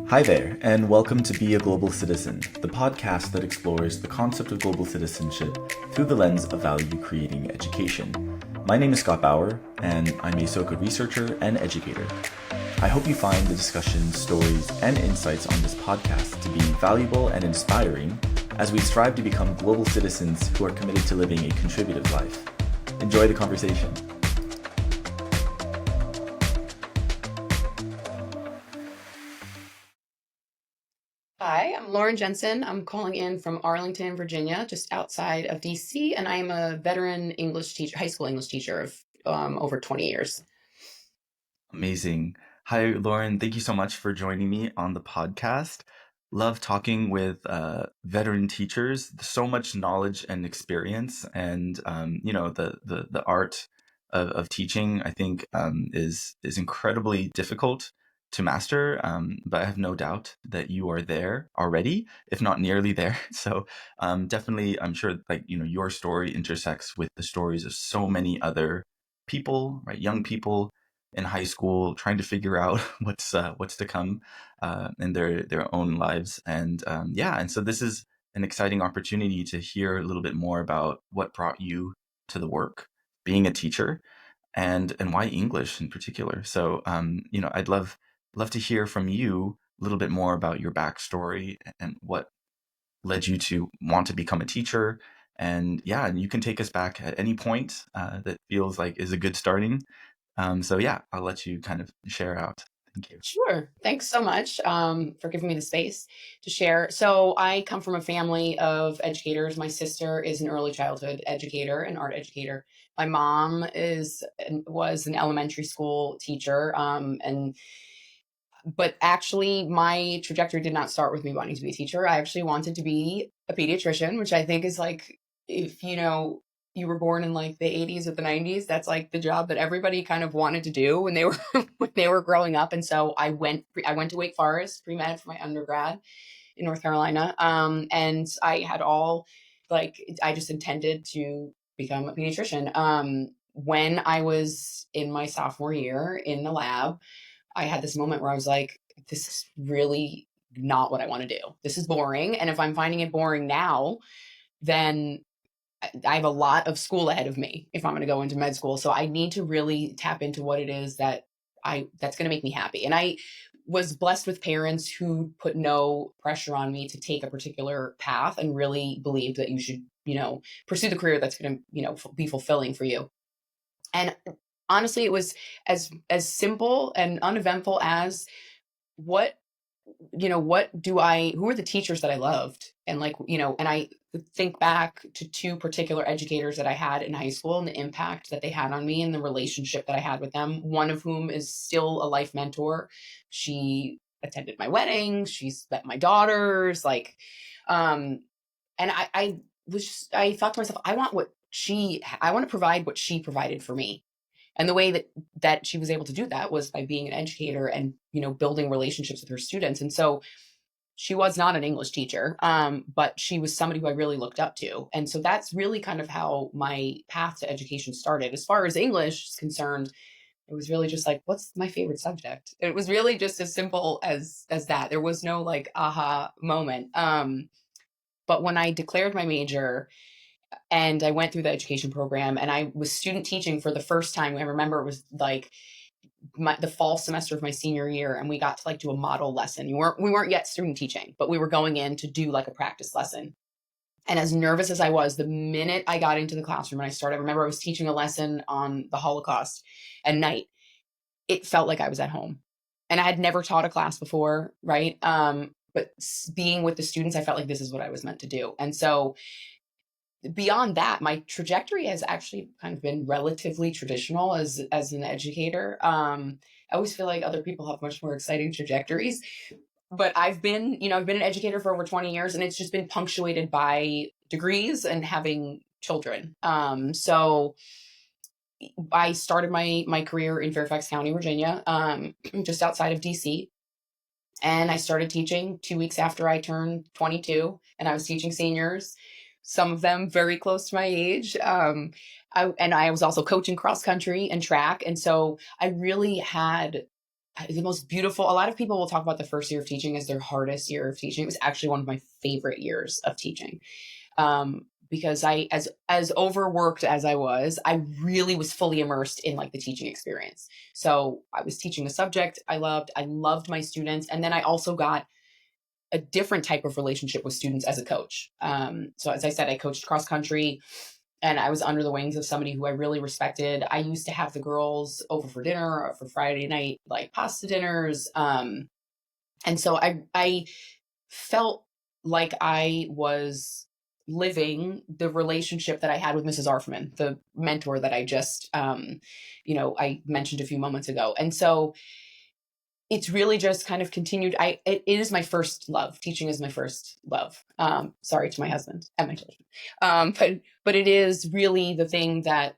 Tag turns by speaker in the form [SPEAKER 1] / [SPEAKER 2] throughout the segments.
[SPEAKER 1] Hi there, and welcome to Be a Global Citizen, the podcast that explores the concept of global citizenship through the lens of value-creating education. My name is Scott Bauer, and I'm a Soka researcher and educator. I hope you find the discussions, stories, and insights on this podcast to be valuable and inspiring as we strive to become global citizens who are committed to living a contributive life. Enjoy the conversation.
[SPEAKER 2] Hi, I'm Lauren Jensen. I'm calling in from Arlington, Virginia, just outside of DC, and I'm a veteran English teacher, high school English teacher of over 20 years.
[SPEAKER 1] Amazing. Hi, Lauren. Thank you so much for joining me on the podcast. Love talking with veteran teachers. So much knowledge and experience, and the art of teaching. I think is incredibly difficult to master. But I have no doubt that you are there already, if not nearly there. So definitely, I'm sure your story intersects with the stories of so many other people, right? Young people in high school trying to figure out what's to come in their own lives, and so this is an exciting opportunity to hear a little bit more about what brought you to the work being a teacher, and why English in particular. So I'd love to hear from you a little bit more about your backstory and what led you to want to become a teacher. And you can take us back at any point that feels like is a good starting. I'll let you kind of share out. Thank you.
[SPEAKER 2] Sure. Thanks so much for giving me the space to share. So I come from a family of educators. My sister is an early childhood educator, an art educator. My mom was an elementary school teacher, but actually my trajectory did not start with me wanting to be a teacher. I actually wanted to be a pediatrician, which I think is like, if you were born in like the 80s or the 90s, that's like the job that everybody kind of wanted to do when they were when they were growing up. And so I went to Wake Forest pre-med for my undergrad in North Carolina. And I had I just intended to become a pediatrician. When I was in my sophomore year in the lab, I had this moment where I was like, this is really not what I want to do. This is boring. And if I'm finding it boring now, then I have a lot of school ahead of me if I'm going to go into med school. So I need to really tap into what it is that's going to make me happy. And I was blessed with parents who put no pressure on me to take a particular path and really believed that you should, pursue the career that's going to, be fulfilling for you. And honestly, it was as simple and uneventful as what who are the teachers that I loved? And and I think back to two particular educators that I had in high school and the impact that they had on me and the relationship that I had with them. One of whom is still a life mentor. She attended my wedding. She's met my daughters. And I thought to myself, I want to provide what she provided for me. And the way that she was able to do that was by being an educator and, building relationships with her students. And so she was not an English teacher, but she was somebody who I really looked up to. And so that's really kind of how my path to education started. As far as English is concerned, it was really just like, what's my favorite subject? It was really just as simple as that. There was no like aha moment. But when I declared my major, and I went through the education program and I was student teaching for the first time. I remember it was like the fall semester of my senior year, and we got to like do a model lesson. We weren't yet student teaching, but we were going in to do like a practice lesson. And as nervous as I was, the minute I got into the classroom and I remember I was teaching a lesson on the Holocaust at night. It felt like I was at home, and I had never taught a class before, right? But being with the students, I felt like this is what I was meant to do. And so beyond that, my trajectory has actually kind of been relatively traditional as an educator. I always feel like other people have much more exciting trajectories, but I've been an educator for over 20 years, and it's just been punctuated by degrees and having children. So I started my career in Fairfax County, Virginia, just outside of DC. And I started teaching 2 weeks after I turned 22, and I was teaching seniors, some of them very close to my age. I was also coaching cross country and track. And so I really had the most beautiful. A lot of people will talk about the first year of teaching as their hardest year of teaching. It was actually one of my favorite years of teaching. Because as overworked as I really was fully immersed in like the teaching experience. So I was teaching a subject I loved my students. And then I also got a different type of relationship with students as a coach. So as I said, I coached cross country, and I was under the wings of somebody who I really respected. I used to have the girls over for dinner or for Friday night, like pasta dinners. And so I felt like I was living the relationship that I had with Mrs. Arfman, the mentor that I just, I mentioned a few moments ago. And so it's really just kind of continued. It is my first love. Teaching is my first love. Sorry to my husband and my children. But it is really the thing that,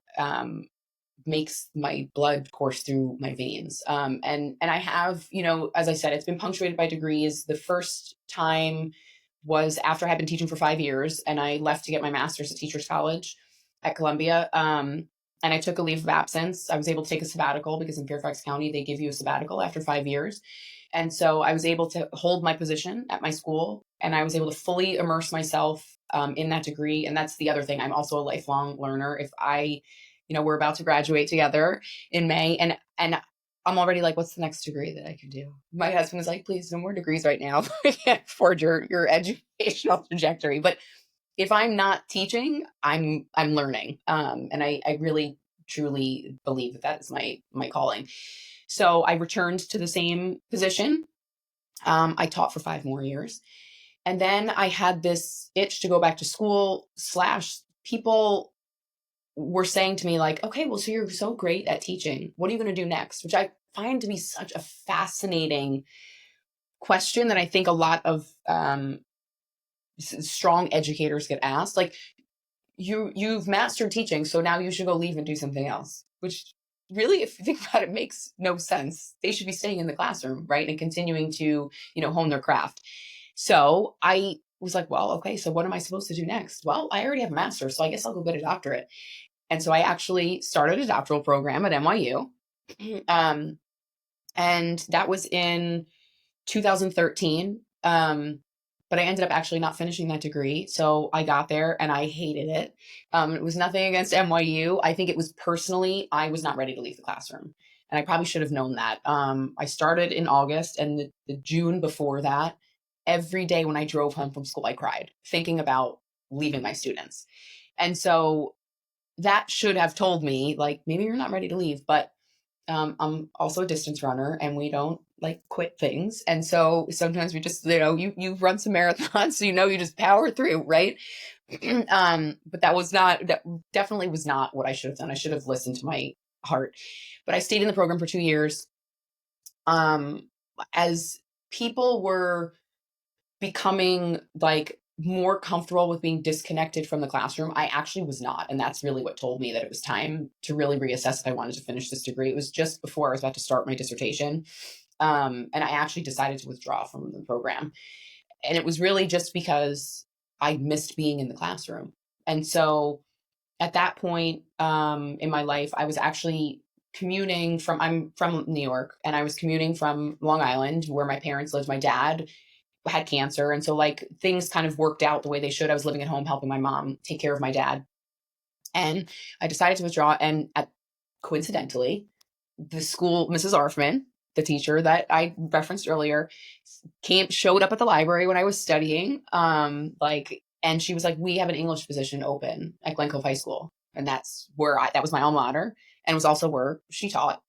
[SPEAKER 2] makes my blood course through my veins. And I have, as I said, it's been punctuated by degrees. The first time was after I had been teaching for 5 years, and I left to get my master's at Teachers College at Columbia. And I took a leave of absence. I was able to take a sabbatical because in Fairfax County, they give you a sabbatical after 5 years. And so I was able to hold my position at my school, and I was able to fully immerse myself in that degree. And that's the other thing. I'm also a lifelong learner. If I, we're about to graduate together in May, and I'm already like, what's the next degree that I could do? My husband is like, please, no more degrees right now. I can't forge your educational trajectory. But if I'm not teaching, I'm learning. And I really truly believe that that is my calling. So I returned to the same position. I taught for 5 more years. And then I had this itch to go back to school slash people were saying to me like, okay, well, so you're so great at teaching. What are you going to do next? Which I find to be such a fascinating question that I think a lot of strong educators get asked. Like, you've mastered teaching, so now you should go leave and do something else. Which really, if you think about it, makes no sense. They should be staying in the classroom, right, and continuing to hone their craft. So I was like, well, okay, so what am I supposed to do next? Well, I already have a master's, so I guess I'll go get a doctorate. And so I actually started a doctoral program at NYU. um, and that was in 2013. But I ended up actually not finishing that degree. So I got there and I hated it. It was nothing against NYU. I think it was personally, I was not ready to leave the classroom. And I probably should have known that. I started in August, and the June before that, every day when I drove home from school, I cried thinking about leaving my students. And so that should have told me, like, maybe you're not ready to leave. But I'm also a distance runner, and we don't like quit things. And so sometimes we just, you run some marathons, so you just power through, right? But that definitely was not what I should have done. I should have listened to my heart. But I stayed in the program for 2 years. As people were becoming like more comfortable with being disconnected from the classroom, I actually was not. And that's really what told me that it was time to really reassess if I wanted to finish this degree. It was just before I was about to start my dissertation. And I actually decided to withdraw from the program. And it was really just because I missed being in the classroom. And so at that point in my life, I was actually I'm from New York, and I was commuting from Long Island where my parents lived. My dad had cancer. And so like things kind of worked out the way they should. I was living at home helping my mom take care of my dad. And I decided to withdraw. And coincidentally, the school, Mrs. Arfman, the teacher that I referenced earlier, showed up at the library when I was studying. And she was like, we have an English position open at Glen Cove High School. And that's that was my alma mater, and it was also where she taught.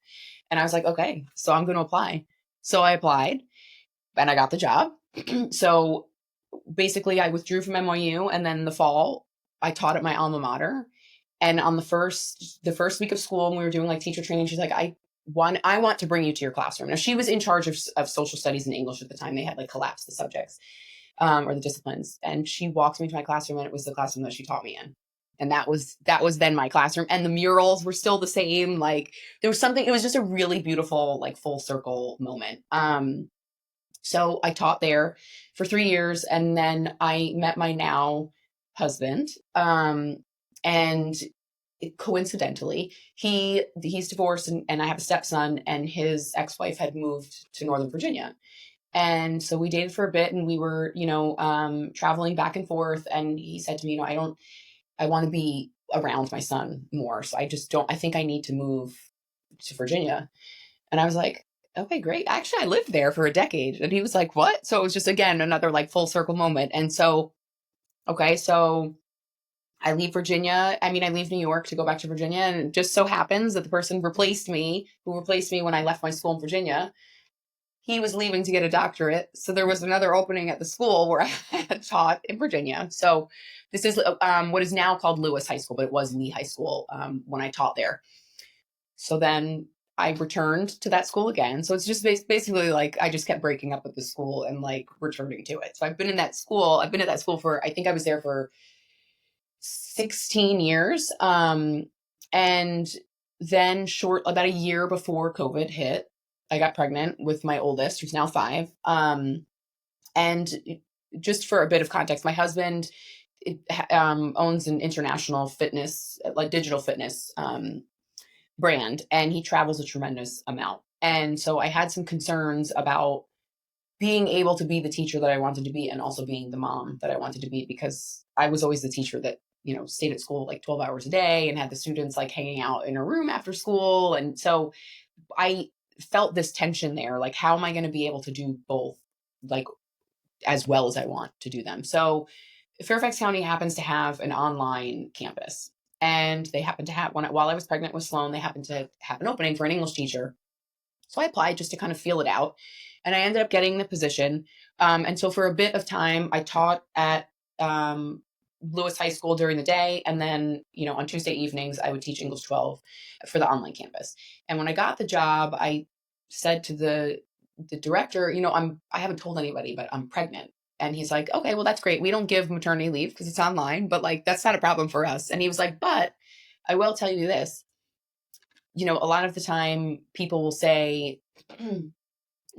[SPEAKER 2] And I was like, okay, so I'm going to apply. So I applied and I got the job. So basically I withdrew from NYU, and then the fall I taught at my alma mater. And on the first week of school, when we were doing like teacher training, she's like, I want to bring you to your classroom. Now she was in charge of social studies and English at the time. They had like collapsed the subjects or the disciplines. And she walked me to my classroom, and it was the classroom that she taught me in. And that was then my classroom. And the murals were still the same. Like there was something, it was just a really beautiful, like full circle moment. So I taught there for 3 years, and then I met my now husband. And coincidentally, he's divorced, and I have a stepson, and his ex-wife had moved to Northern Virginia. And so we dated for a bit, and we were, traveling back and forth. And he said to me, I want to be around my son more. So I just don't, I think I need to move to Virginia. And I was like, okay, great. Actually, I lived there for a decade. And he was like, what? So it was just, again, another like full circle moment. And so, okay, so I leave Virginia. I mean, I leave New York to go back to Virginia. And it just so happens that the person who replaced me when I left my school in Virginia, he was leaving to get a doctorate. So there was another opening at the school where I had taught in Virginia. So this is what is now called Lewis High School, but it was Lee High School when I taught there. So then I returned to that school again. So it's just basically like I just kept breaking up with the school and like returning to it. So I've been in that school. I've been at that school for, I think I was there for 16 years. And then about a year before COVID hit, I got pregnant with my oldest, who's now 5. And just for a bit of context, my husband owns an international fitness, like digital fitness brand, and he travels a tremendous amount. And so I had some concerns about being able to be the teacher that I wanted to be and also being the mom that I wanted to be, because I was always the teacher that, stayed at school like 12 hours a day and had the students like hanging out in a room after school. And so I felt this tension there. Like, how am I going to be able to do both, like, as well as I want to do them? So Fairfax County happens to have an online campus. And they happened to have one while I was pregnant with Sloan, they happened to have an opening for an English teacher. So I applied just to kind of feel it out. And I ended up getting the position. And so for a bit of time, I taught at Lewis High School during the day. And then, on Tuesday evenings, I would teach English 12 for the online campus. And when I got the job, I said to the director, I haven't told anybody, but I'm pregnant. And he's like, okay, well, that's great. We don't give maternity leave because it's online, but like, that's not a problem for us. And he was like, but I will tell you this, a lot of the time people will say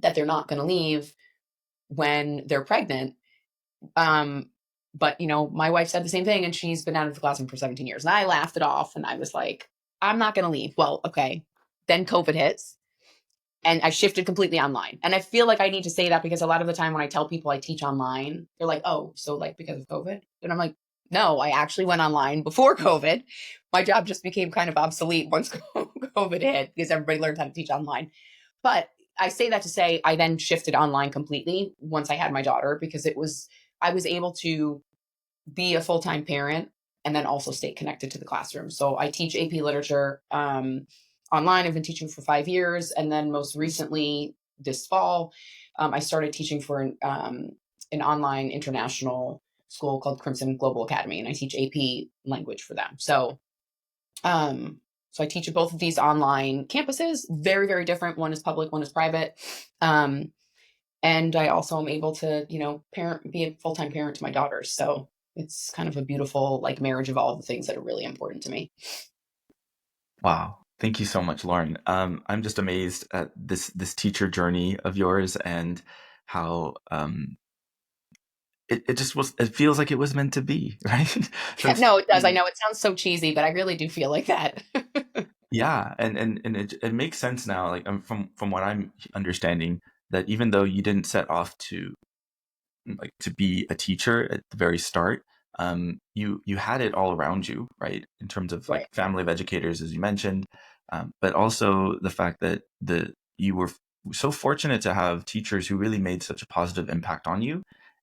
[SPEAKER 2] that they're not going to leave when they're pregnant. But my wife said the same thing, and she's been out of the classroom for 17 years. And I laughed it off, and I was like, I'm not going to leave. Well, okay. Then COVID hits, and I shifted completely online. And I feel like I need to say that because a lot of the time when I tell people I teach online, they're like, oh, so like because of COVID? And I'm like, no, I actually went online before COVID. My job just became kind of obsolete once COVID hit because everybody learned how to teach online. But I say that to say I then shifted online completely once I had my daughter, because I was able to be a full-time parent and then also stay connected to the classroom. So I teach AP literature online. I've been teaching for 5 years. And then most recently this fall, I started teaching for an online international school called Crimson Global Academy. And I teach AP language for them. So I teach at both of these online campuses, very, very different. One is public, one is private. And I also am able to, be a full-time parent to my daughters. So it's kind of a beautiful like marriage of all the things that are really important to me.
[SPEAKER 1] Wow. Thank you so much, Lauren. I'm just amazed at this teacher journey of yours and how it just was. It feels like it was meant to be, right?
[SPEAKER 2] Yeah,
[SPEAKER 1] Since
[SPEAKER 2] no, it does. I know it sounds so cheesy, but I really do feel like that.
[SPEAKER 1] yeah, and it makes sense now. Like from what I'm understanding, that even though you didn't set off to be a teacher at the very start, you had it all around you, right? In terms of like
[SPEAKER 2] Right.
[SPEAKER 1] family of educators, as you mentioned, but also the fact that you were so fortunate to have teachers who really made such a positive impact on you,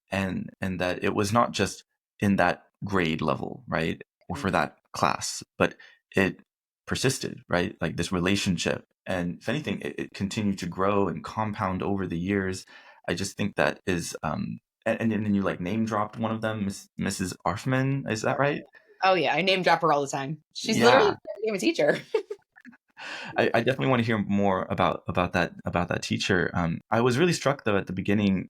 [SPEAKER 1] and that it was not just in that grade level, right, or for that class, but it persisted, right? Like this relationship, and if anything, it continued to grow and compound over the years. I just think that is and then you like name dropped one of them, Mrs. Arfman. Is that right?
[SPEAKER 2] Oh yeah, I name drop her all the time. She's literally
[SPEAKER 1] Yeah,
[SPEAKER 2] became a teacher.
[SPEAKER 1] I definitely want to hear more about that teacher. I was really struck though at the beginning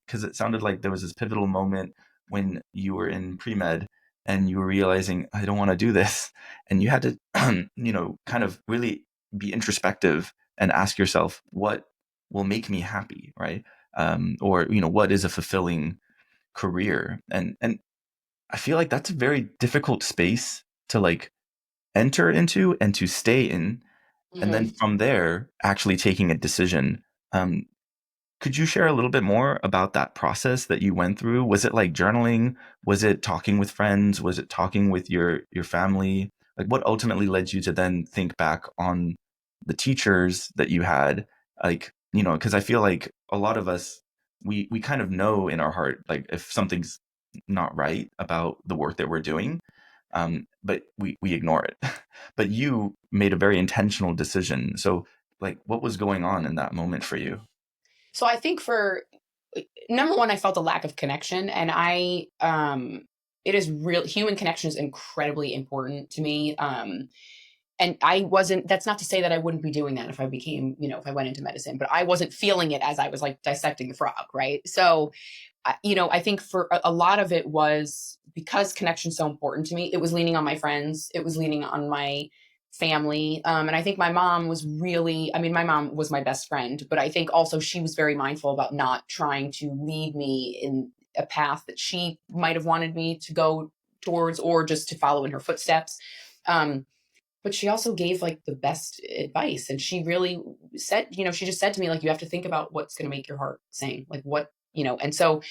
[SPEAKER 1] because it sounded like there was this pivotal moment when you were in pre med and you were realizing I don't want to do this, and you had to kind of really be introspective and ask yourself what will make me happy, right? Or what is a fulfilling career, and I feel like that's a very difficult space to like enter into and to stay in, and then
[SPEAKER 2] Hmm.
[SPEAKER 1] from there, actually taking a decision. Um, could you share a little bit more about that process that you went through? Was it like journaling? Was it talking with friends? Was it talking with your family? Like what ultimately led you to then think back on the teachers that you had? Like, because I feel like a lot of us we kind of know in our heart like if something's not right about the work that we're doing, but we ignore it. But you made a very intentional decision. So like what was going on in that moment for you?
[SPEAKER 2] So I think for number one, I felt a lack of connection, and it is real. Human connection is incredibly important to me. And I wasn't. That's not to say that I wouldn't be doing that if I became, if I went into medicine, but I wasn't feeling it as I was like dissecting the frog, right? So I think for a lot of it was because connection's so important to me. It was leaning on my friends. It was leaning on my family. And I think my mom was really, I mean, my mom was my best friend, but I think also she was very mindful about not trying to lead me in a path that she might have wanted me to go towards or just to follow in her footsteps. Um, but she also gave like the best advice. And she really said, she just said to me, like, you have to think about what's going to make your heart sing, like what, and so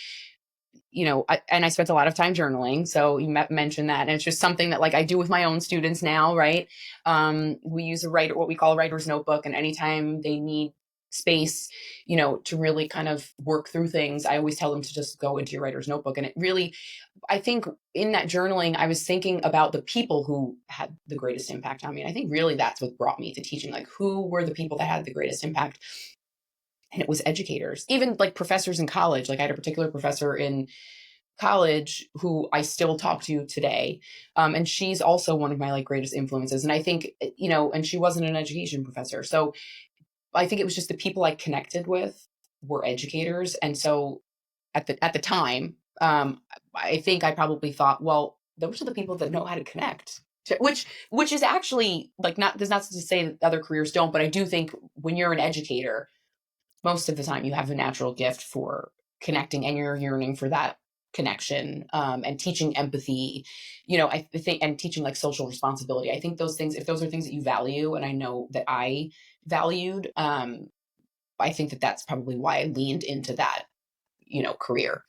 [SPEAKER 2] and I spent a lot of time journaling. So you mentioned that, and it's just something that like I do with my own students now, right? We use what we call a writer's notebook, and anytime they need space, to really kind of work through things, I always tell them to just go into your writer's notebook. And it really, I think in that journaling, I was thinking about the people who had the greatest impact on me. And I think really that's what brought me to teaching. Like, who were the people that had the greatest impact? And it was educators, even like professors in college. Like I had a particular professor in college who I still talk to today. And she's also one of my like greatest influences. And I think, and she wasn't an education professor. So I think it was just the people I connected with were educators. And so at the time, I think I probably thought, well, those are the people that know how to connect. Which is actually like not there's not to say that other careers don't, but I do think when you're an educator, most of the time you have a natural gift for connecting and you're yearning for that connection, and teaching empathy, I think, and teaching like social responsibility. I think those things, if those are things that you value, and I know that I valued, I think that that's probably why I leaned into that, career.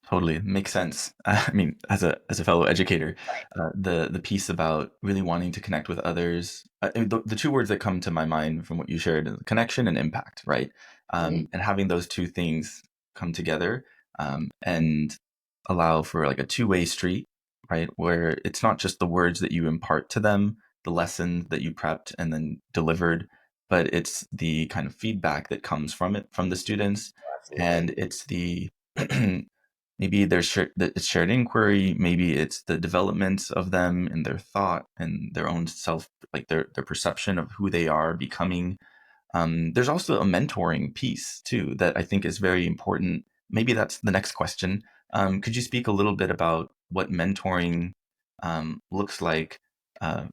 [SPEAKER 1] Totally makes sense. I mean, as a fellow educator,
[SPEAKER 2] Right.
[SPEAKER 1] the piece about really wanting to connect with others, the two words that come to my mind from what you shared, is connection and impact, right?
[SPEAKER 2] Mhm.
[SPEAKER 1] And having those two things come together, and allow for like a two-way street, right? Where it's not just the words that you impart to them, the lesson that you prepped and then delivered, but it's the kind of feedback that comes from it, from the students,
[SPEAKER 2] Absolutely.
[SPEAKER 1] and it's the maybe there's it's shared inquiry, maybe it's the development of them in their thought and their own self, like their perception of who they are becoming. There's also a mentoring piece too that I think is very important. Maybe that's the next question. Could you speak a little bit about what mentoring looks like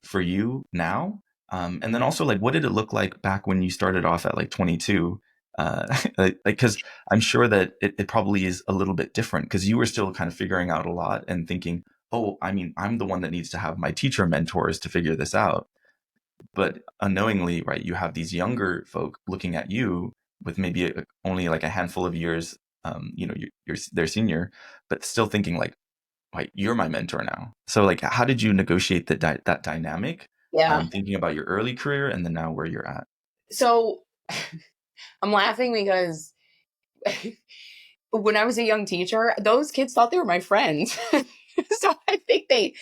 [SPEAKER 1] for you now? And then also, like, what did it look like back when you started off at like 22? Like, because I'm sure that it probably is a little bit different because you were still kind of figuring out a lot and thinking, oh, I mean, I'm the one that needs to have my teacher mentors to figure this out. But unknowingly, right, you have these younger folk looking at you with maybe only like a handful of years, you're their senior, but still thinking like, right, you're my mentor now. So like, how did you negotiate that dynamic,
[SPEAKER 2] Yeah.
[SPEAKER 1] thinking about your early career and then now where you're at?
[SPEAKER 2] So I'm laughing because when I was a young teacher, those kids thought they were my friends. So I think they,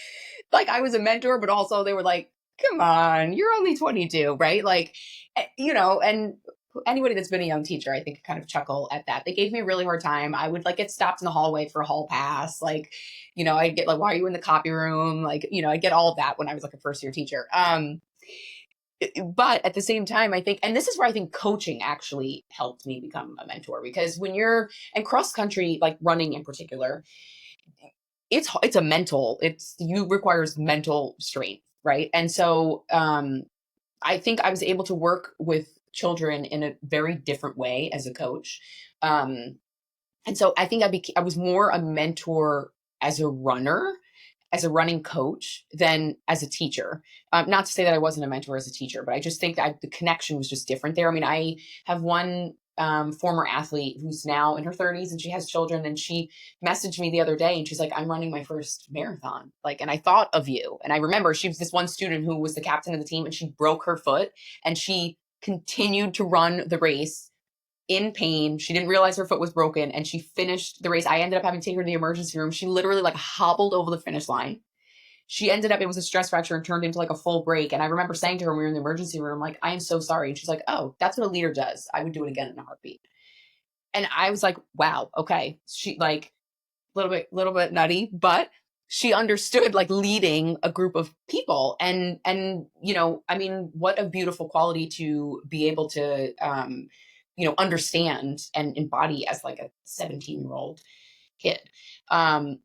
[SPEAKER 2] like, I was a mentor, but also they were like, come on, you're only 22, right? Like, and anybody that's been a young teacher, I think, kind of chuckle at that. They gave me a really hard time. I would like get stopped in the hallway for a hall pass. Like, I'd get like, why are you in the copy room? Like, I get all of that when I was like a first year teacher. But at the same time, I think, and this is where I think coaching actually helped me become a mentor, because when you're and cross country, like running in particular, it's a mental, it's you requires mental strength, right? And so I think I was able to work with children in a very different way as a coach. um and so I think I was more a mentor as a runner, as a running coach than as a teacher. Not to say that I wasn't a mentor as a teacher, but I just think that the connection was just different there. I mean, I have one former athlete who's now in her 30s and she has children, and she messaged me the other day and she's like, I'm running my first marathon. Like, and I thought of you. And I remember she was this one student who was the captain of the team, and she broke her foot and she continued to run the race in pain. She didn't realize her foot was broken, and she finished the race. I ended up having to take her to the emergency room. She literally like hobbled over the finish line. She ended up, it was a stress fracture and turned into like a full break. And I remember saying to her when we were in the emergency room, like, I am so sorry. And she's like, oh, that's what a leader does. I would do it again in a heartbeat. And I was like, wow, okay. She like little bit nutty, but she understood like leading a group of people. And I mean, what a beautiful quality to be able to understand and embody as like a 17-year-old kid. And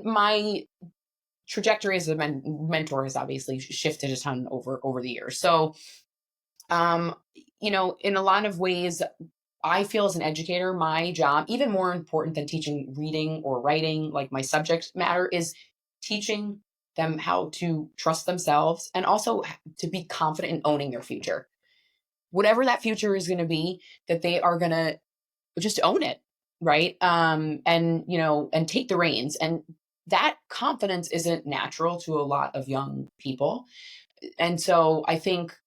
[SPEAKER 2] my trajectory as a mentor has obviously shifted a ton over the years. So in a lot of ways, I feel as an educator, my job, even more important than teaching reading or writing, like my subject matter, is teaching them how to trust themselves and also to be confident in owning their future. Whatever that future is going to be, that they are going to just own it, right? And take the reins. And that confidence isn't natural to a lot of young people. And so I think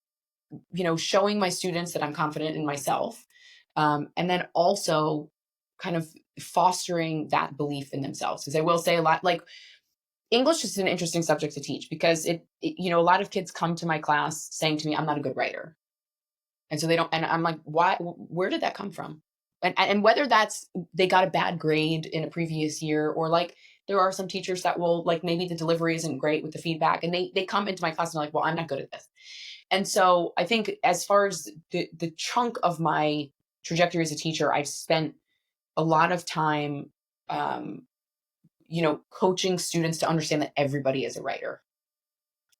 [SPEAKER 2] showing my students that I'm confident in myself, and then also kind of fostering that belief in themselves. Because I will say a lot, like English is an interesting subject to teach because a lot of kids come to my class saying to me, I'm not a good writer. And so they don't, and I'm like, why, where did that come from? And whether that's, they got a bad grade in a previous year, or like, there are some teachers that will like, maybe the delivery isn't great with the feedback, and they come into my class and they're like, well, I'm not good at this. And so I think as far as the chunk of my trajectory as a teacher, I've spent a lot of time, coaching students to understand that everybody is a writer.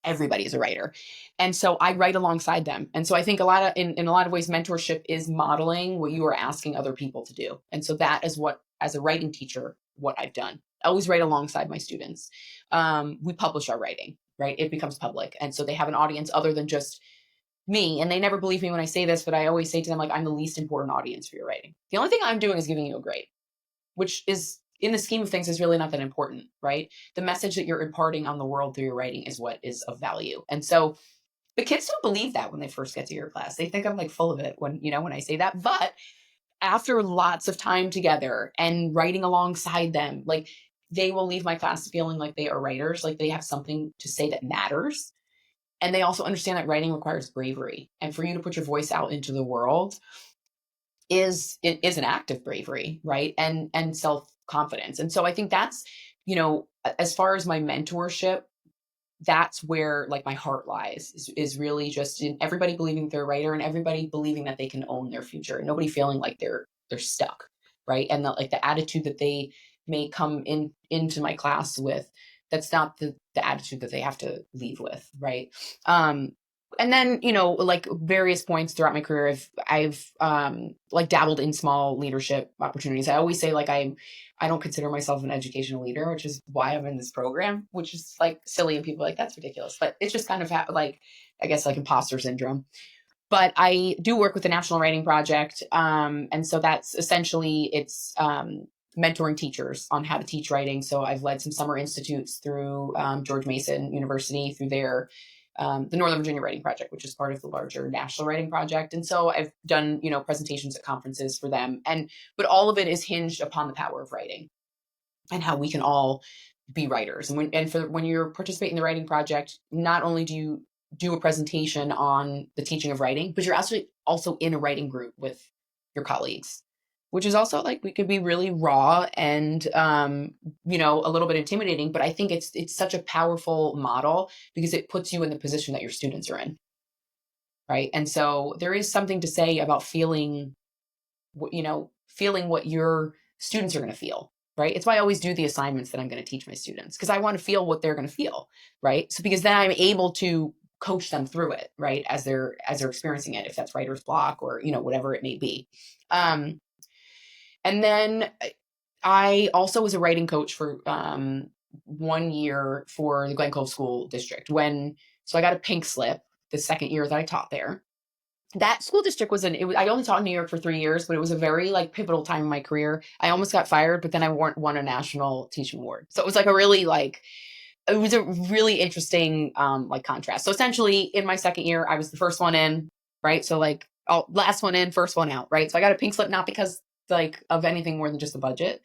[SPEAKER 2] Everybody is a writer. And so I write alongside them. And so I think in a lot of ways, mentorship is modeling what you are asking other people to do. And so that is what, as a writing teacher, what I've done. I always write alongside my students. We publish our writing, right? It becomes public. And so they have an audience other than just me. And they never believe me when I say this, but I always say to them, like, I'm the least important audience for your writing. The only thing I'm doing is giving you a grade, which is, in the scheme of things, is really not that important, right? The message that you're imparting on the world through your writing is what is of value. And so the kids don't believe that when they first get to your class. They think I'm like full of it when I say that. But after lots of time together and writing alongside them, like, they will leave my class feeling like they are writers, like they have something to say that matters. And they also understand that writing requires bravery. And for you to put your voice out into the world is an act of bravery, right? And self-confidence. And so I think that's, as far as my mentorship, that's where like my heart lies, is really just in everybody believing they're a writer, and everybody believing that they can own their future, and nobody feeling like they're stuck, right? And the attitude that they may come into my class with, that's not the attitude that they have to leave with, right? And then, like various points throughout my career, I've like dabbled in small leadership opportunities. I always say like I don't consider myself an educational leader, which is why I'm in this program, which is like silly, and people are like, that's ridiculous, but it's just kind of like, I guess, like imposter syndrome. But I do work with the National Writing Project, and so that's essentially, it's mentoring teachers on how to teach writing. So I've led some summer institutes through George Mason University, through their the Northern Virginia Writing Project, which is part of the larger National Writing Project. And so I've done, presentations at conferences for them. But all of it is hinged upon the power of writing and how we can all be writers. And when you're participating in the writing project, not only do you do a presentation on the teaching of writing, but you're actually also in a writing group with your colleagues, which is also like, we could be really raw and a little bit intimidating, but I think it's such a powerful model because it puts you in the position that your students are in, right? And so there is something to say about feeling what your students are going to feel, right? It's why I always do the assignments that I'm going to teach my students, because I want to feel what they're going to feel, right? So because then I'm able to coach them through it, right, as they're experiencing it, if that's writer's block or whatever it may be. And then I also was a writing coach for 1 year for the Glen Cove School District. So I got a pink slip the second year that I taught there. That school district I only taught in New York for 3 years, but it was a very like pivotal time in my career. I almost got fired, but then I won a national teaching award. So it was like it was a really interesting like contrast. So essentially in my second year, I was the first one in, right? So like last one in, first one out, right? So I got a pink slip, not because like of anything more than just the budget.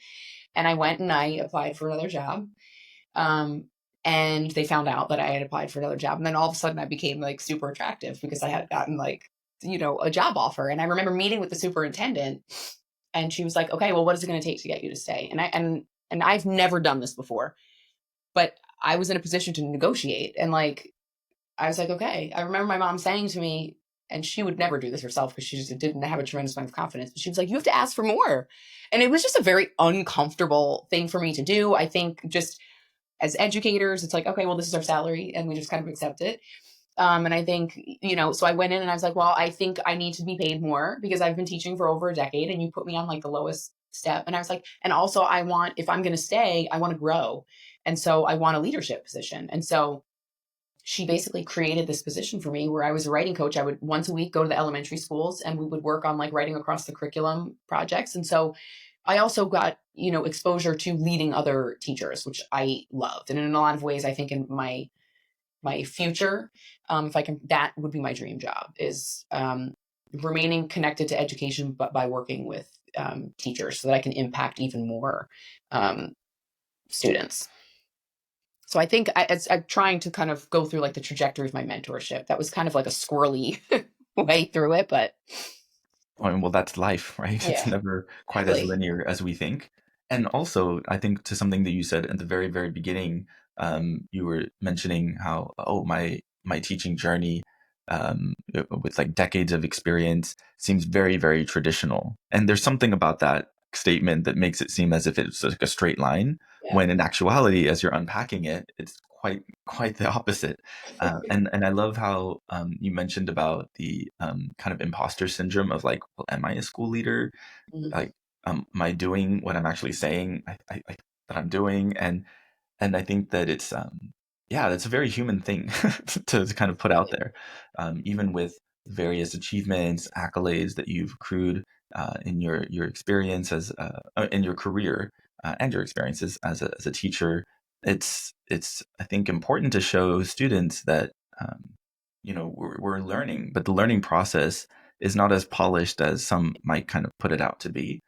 [SPEAKER 2] And I went and I applied for another job. Um, and they found out that I had applied for another job. And then all of a sudden I became like super attractive because I had gotten like, a job offer. And I remember meeting with the superintendent and she was like, okay, well, what is it going to take to get you to stay? And I've never done this before, but I was in a position to negotiate. And like, I was like, okay. I remember my mom saying to me, and she would never do this herself because she just didn't have a tremendous amount of confidence. But she was like, you have to ask for more. And it was just a very uncomfortable thing for me to do. I think just as educators, it's like, okay, well, this is our salary, and we just kind of accept it. And I think, so I went in and I was like, well, I think I need to be paid more because I've been teaching for over a decade and you put me on like the lowest step. And I was like, and also if I'm going to stay, I want to grow. And so I want a leadership position. And so she basically created this position for me where I was a writing coach. I would once a week go to the elementary schools and we would work on like writing across the curriculum projects. And so I also got, exposure to leading other teachers, which I loved. And in a lot of ways, I think in my future, if I can, that would be my dream job is remaining connected to education, but by working with teachers so that I can impact even more students. So I think I'm trying to kind of go through like the trajectory of my mentorship. That was kind of like a squirrely way through it, but
[SPEAKER 1] Well, that's life, right? It's
[SPEAKER 2] yeah,
[SPEAKER 1] never quite as
[SPEAKER 2] exactly.
[SPEAKER 1] linear as we think. And also, I think to something that you said at the very, very beginning, you were mentioning how, oh, my teaching journey, with like decades of experience seems very, very traditional. And there's something about that statement that makes it seem as if it's like a straight line,
[SPEAKER 2] Yeah.
[SPEAKER 1] when in actuality, as you're unpacking it, it's quite the opposite. And I love how you mentioned about the kind of imposter syndrome of like, well, am I a school leader?
[SPEAKER 2] Mhm.
[SPEAKER 1] Like, am I doing what I'm actually saying that I'm doing? And I think that it's yeah, that's a very human thing to kind of put out there, even with various achievements, accolades that you've accrued in your experience as in your career and your experiences as a teacher. It's I think important to show students that we're learning, but the learning process is not as polished as some might kind of put it out to be.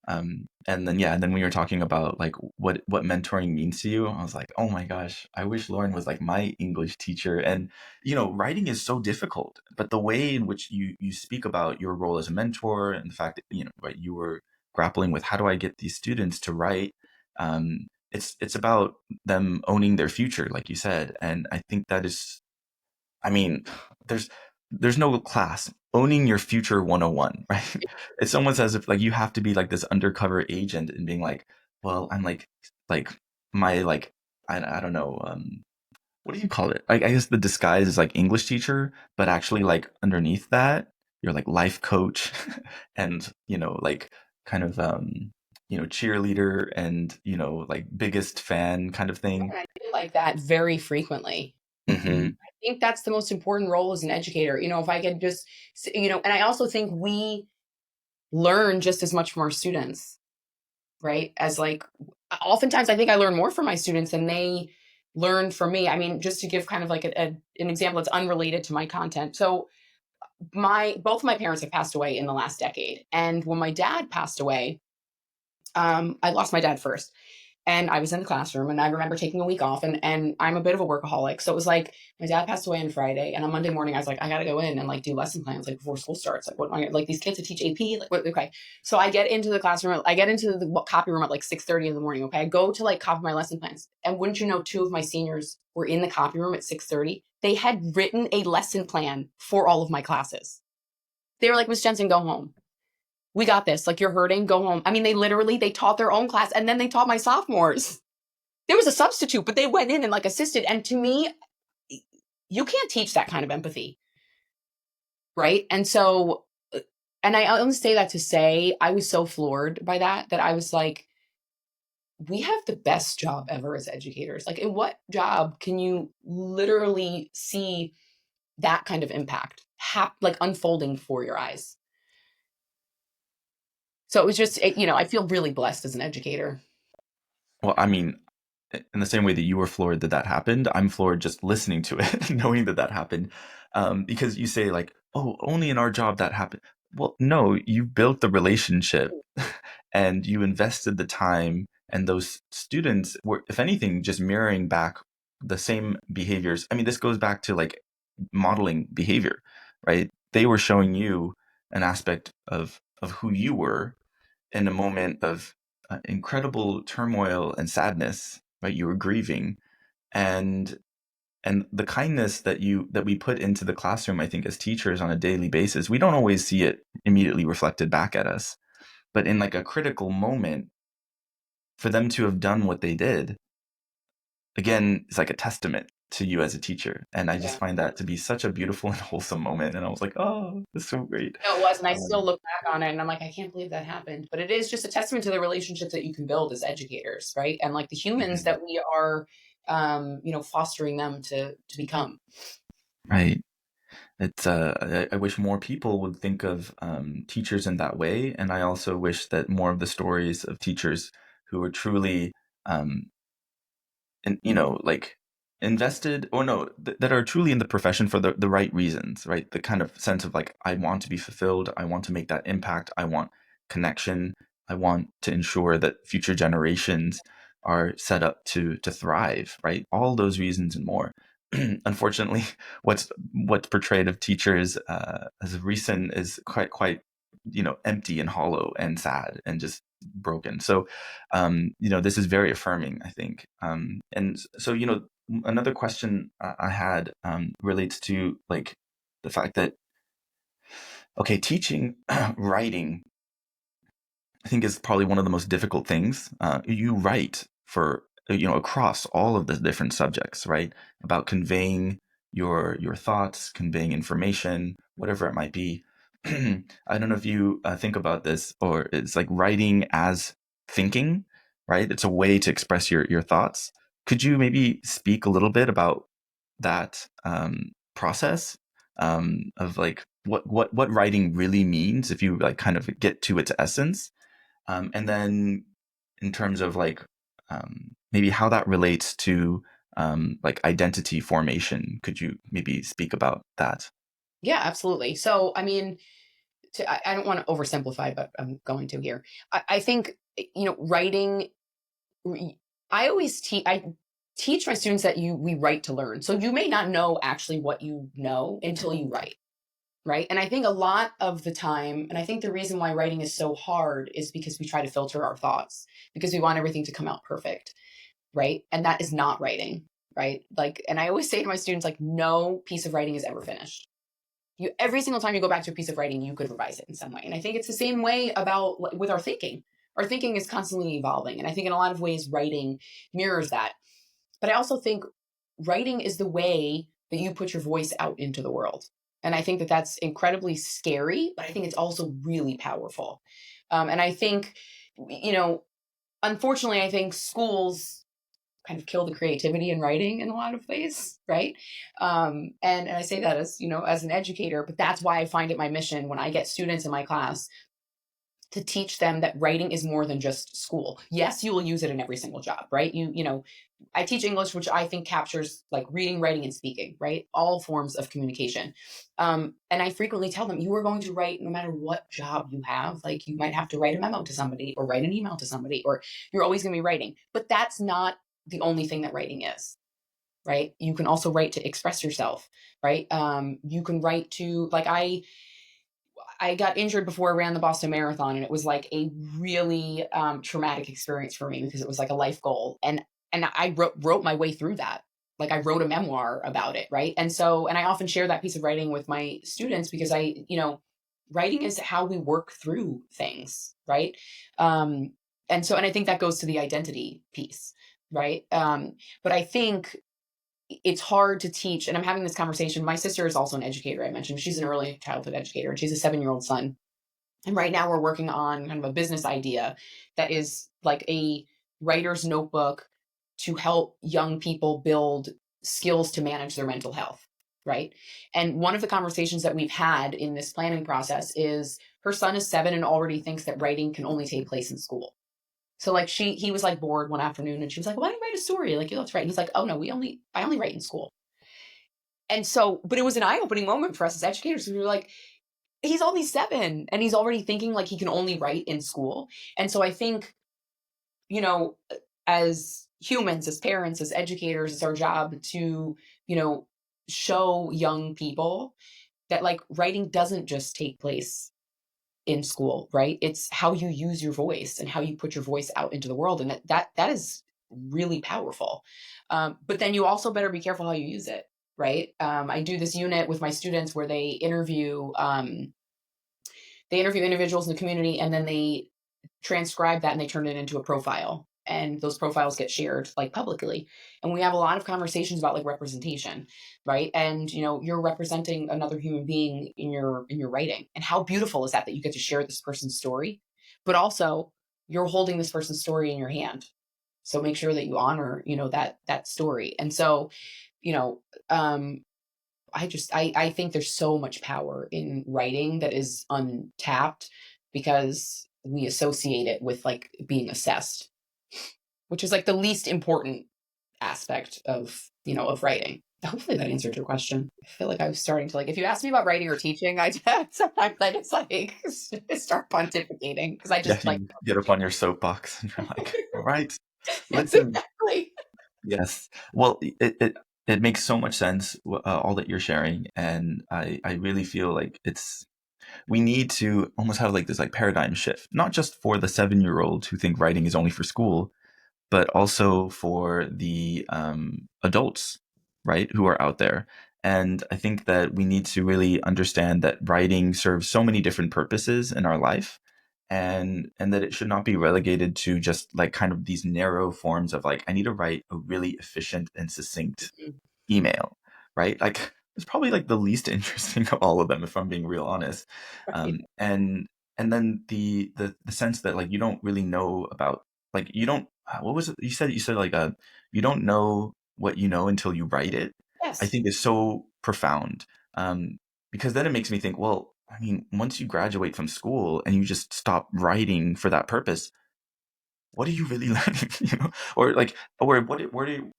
[SPEAKER 1] And then yeah, and then when you're talking about like what mentoring means to you, I was like, oh my gosh, I wish Lauren was like my English teacher. And writing is so difficult, but the way in which you speak about your role as a mentor and the fact that right, you were grappling with how do I get these students to write, it's about them owning their future, like you said. And I think that is, I mean, there's there's no class. Owning your future 101, right? It's almost as if like you have to be like this undercover agent and being like, well, I'm like my like I don't know, what do you call it? Like I guess the disguise is like English teacher, but actually like underneath that, you're like life coach and like kind of cheerleader and like biggest fan kind of thing.
[SPEAKER 2] I feel like that very frequently.
[SPEAKER 1] Hmm.
[SPEAKER 2] I think that's the most important role as an educator. If I could just, and I also think we learn just as much from our students, right? As like, oftentimes I think I learn more from my students than they learn from me. I mean, just to give kind of like an example that's unrelated to my content. So both of my parents have passed away in the last decade. And when my dad passed away, I lost my dad first. And I was in the classroom and I remember taking a week off and I'm a bit of a workaholic. So it was like my dad passed away on Friday and on Monday morning I was like, I gotta go in and like do lesson plans like before school starts. Like what am I like these kids that teach AP? Like what okay. So I get into the classroom, I get into the copy room at like 6:30 in the morning. Okay. I go to like copy my lesson plans. And wouldn't you know, two of my seniors were in the copy room at 6:30. They had written a lesson plan for all of my classes. They were like, Miss Jensen, go home. We got this. Like you're hurting, go home. I mean, they taught their own class and then they taught my sophomores. There was a substitute, but they went in and like assisted. And to me, you can't teach that kind of empathy, right? And so, and I only say that to say I was so floored by that I was like, we have the best job ever as educators. Like, in what job can you literally see that kind of impact like unfolding before your eyes? So it was just, I feel really blessed as an educator.
[SPEAKER 1] Well, I mean, in the same way that you were floored that that happened, I'm floored just listening to it, knowing that that happened. Because you say like, "Oh, only in our job that happened." Well, no, you built the relationship, and you invested the time, and those students were, if anything, just mirroring back the same behaviors. I mean, this goes back to like modeling behavior, right? They were showing you an aspect of who you were in a moment of incredible turmoil and sadness, right? You were grieving, and the kindness that we put into the classroom, I think, as teachers on a daily basis, we don't always see it immediately reflected back at us, but in like a critical moment, for them to have done what they did, again, it's like a testament to you as a teacher, and I just
[SPEAKER 2] Yeah.
[SPEAKER 1] find that to be such a beautiful and wholesome moment. And I was like, oh, that's so great.
[SPEAKER 2] No, it was, and I still
[SPEAKER 1] um,
[SPEAKER 2] look back on it and I'm like, I can't believe that happened. But it is just a testament to the relationships that you can build as educators, right? And like the humans
[SPEAKER 1] mhm,
[SPEAKER 2] that we are, fostering them to become.
[SPEAKER 1] right. It's I wish more people would think of teachers in that way, and I also wish that more of the stories of teachers who are truly um, and like invested, or no, that are truly in the profession for the right reasons, right? The kind of sense of like, I want to be fulfilled, I want to make that impact, I want connection, I want to ensure that future generations are set up to thrive, right? All those reasons and more. Unfortunately, what's portrayed of teachers as of recent is quite empty and hollow and sad and just broken. So this is very affirming, I think. And so, another question I had relates to like the fact that, okay, teaching, writing, I think is probably one of the most difficult things. You write for, across all of the different subjects, right? About conveying your thoughts, conveying information, whatever it might be. I don't know if you think about this, or it's like writing as thinking, right? It's a way to express your thoughts. Could you maybe speak a little bit about that process of like what writing really means, if you like kind of get to its essence? And then in terms of like maybe how that relates to like identity formation, could you maybe speak about that?
[SPEAKER 2] Yeah, absolutely. So, I mean, I don't want to oversimplify, but I'm going to here. I think, writing. re- I teach my students that we write to learn. So you may not know actually what you know until you write, right? And I think a lot of the time, and I think the reason why writing is so hard is because we try to filter our thoughts because we want everything to come out perfect, right? And that is not writing, right? Like, and I always say to my students, like, no piece of writing is ever finished. You every single time you go back to a piece of writing, you could revise it in some way. And I think it's the same way about with our thinking. Our thinking is constantly evolving, and I think in a lot of ways, writing mirrors that. But I also think writing is the way that you put your voice out into the world. And I think that that's incredibly scary, but I think it's also really powerful. And I think, you know, unfortunately, I think schools kind of kill the creativity in writing in a lot of ways, right? And I say that as as an educator, but that's why I find it my mission when I get students in my class to teach them that writing is more than just school. Yes, you will use it in every single job, right? I teach English, which I think captures like reading, writing, and speaking, right? All forms of communication. And I frequently tell them, you are going to write no matter what job you have. Like you might have to write a memo to somebody or write an email to somebody, or you're always going to be writing. But that's not the only thing that writing is, right? You can also write to express yourself, right? You can write to, like, I got injured before I ran the Boston Marathon, and it was like a really traumatic experience for me because it was like a life goal, and I wrote my way through that. Like I wrote a memoir about it, right? And I often share that piece of writing with my students because writing is how we work through things, right? Um, and I think that goes to the identity piece, right? But I think it's hard to teach, and I'm having this conversation. My sister is also an educator. I mentioned she's an early childhood educator, and she's a 7-year-old son. And right now we're working on kind of a business idea that is like a writer's notebook to help young people build skills to manage their mental health. Right. And one of the conversations that we've had in this planning process is her son is 7 and already thinks that writing can only take place in school. So like he was like bored one afternoon and she was like, why don't you write a story? Like, let's write. And he's like, oh no, I only write in school. And so, but it was an eye-opening moment for us as educators. We were like, he's only 7 and he's already thinking like he can only write in school. And so I think, you know, as humans, as parents, as educators, it's our job to, you know, show young people that like writing doesn't just take place in school, right? It's how you use your voice and how you put your voice out into the world. And that is really powerful. But then you also better be careful how you use it, right? I do this unit with my students where they interview individuals in the community and then they transcribe that and they turn it into a profile. And those profiles get shared like publicly. And we have a lot of conversations about like representation, right? And you know, you're representing another human being in your writing. And how beautiful is that that you get to share this person's story, but also you're holding this person's story in your hand. So make sure that you honor, you know, that story. And so, you know, I think there's so much power in writing that is untapped because we associate it with like being assessed, which is like the least important aspect of, you know, of writing. Hopefully that answered your question. I feel like I was starting to like, if you ask me about writing or teaching, I sometimes I just like start pontificating because I
[SPEAKER 1] Yeah,
[SPEAKER 2] just like,
[SPEAKER 1] you get up on your soapbox and you're like, all right,
[SPEAKER 2] yes,
[SPEAKER 1] listen.
[SPEAKER 2] exactly.
[SPEAKER 1] Yes. Well, it makes so much sense, all that you're sharing, and I really feel like we need to almost have like this like paradigm shift, not just for the 7-year-old who think writing is only for school, but also for the adults, right, who are out there. And I think that we need to really understand that writing serves so many different purposes in our life, and that it should not be relegated to just like kind of these narrow forms of like I need to write a really efficient and succinct
[SPEAKER 2] Mhm.
[SPEAKER 1] email, right? Like it's probably like the least interesting of all of them, if I'm being real honest.
[SPEAKER 2] Right.
[SPEAKER 1] And then the sense that like you don't really know about like you don't what was it you said like you don't know what you know until you write it. I
[SPEAKER 2] Yes.
[SPEAKER 1] think is so profound. Um, because then it makes me think, well, I mean, once you graduate from school and you just stop writing for that purpose, what are you really learning? You know, or like, or what do you,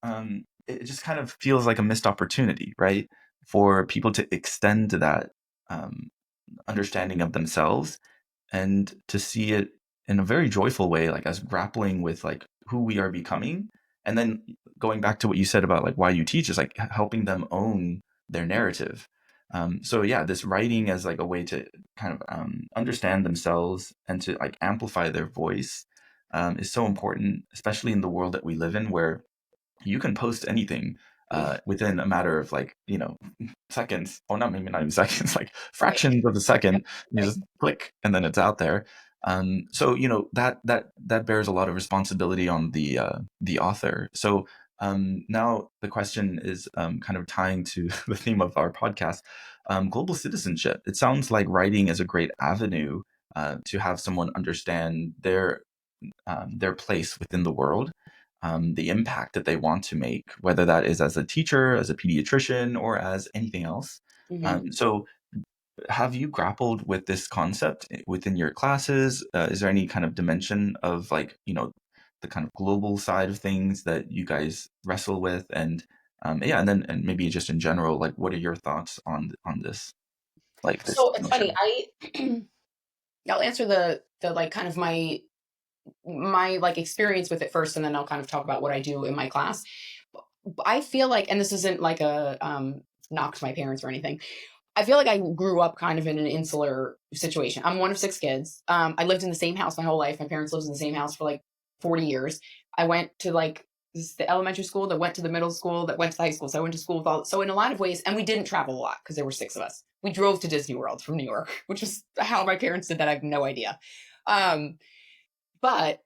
[SPEAKER 1] it just kind of feels like a missed opportunity, right? For people to extend to that um, understanding of themselves and to see it in a very joyful way, like as grappling with like who we are becoming. And then going back to what you said about like why you teach is like helping them own their narrative. So yeah, this writing as like a way to kind of understand themselves and to like amplify their voice is so important, especially in the world that we live in, where you can post anything within a matter of like seconds, or not, maybe not even seconds, like
[SPEAKER 2] Right.
[SPEAKER 1] fractions of a second. You
[SPEAKER 2] Right.
[SPEAKER 1] just click and then it's out there. So that bears a lot of responsibility on the author. So now the question is kind of tying to the theme of our podcast, global citizenship. It sounds like writing is a great avenue to have someone understand their place within the world, the impact that they want to make, whether that is as a teacher, as a pediatrician, or as anything else.
[SPEAKER 2] Mhm.
[SPEAKER 1] So, have you grappled with this concept within your classes? Is there any kind of dimension of like, the kind of global side of things that you guys wrestle with? And yeah, and then and maybe just in general, like, what are your thoughts on this, like this
[SPEAKER 2] So it's funny.
[SPEAKER 1] notion?
[SPEAKER 2] I'll answer the like kind of my like experience with it first, and then I'll kind of talk about what I do in my class. I feel like, and this isn't like a knock to my parents or anything. I feel like I grew up kind of in an insular situation. I'm one of 6 kids. I lived in the same house my whole life. My parents lived in the same house for like 40 years. I went to like the elementary school, that went to the middle school, that went to the high school. So I went to school with all. So in a lot of ways, and we didn't travel a lot because there were 6 of us. We drove to Disney World from New York, which is how my parents did that. I have no idea. Um, but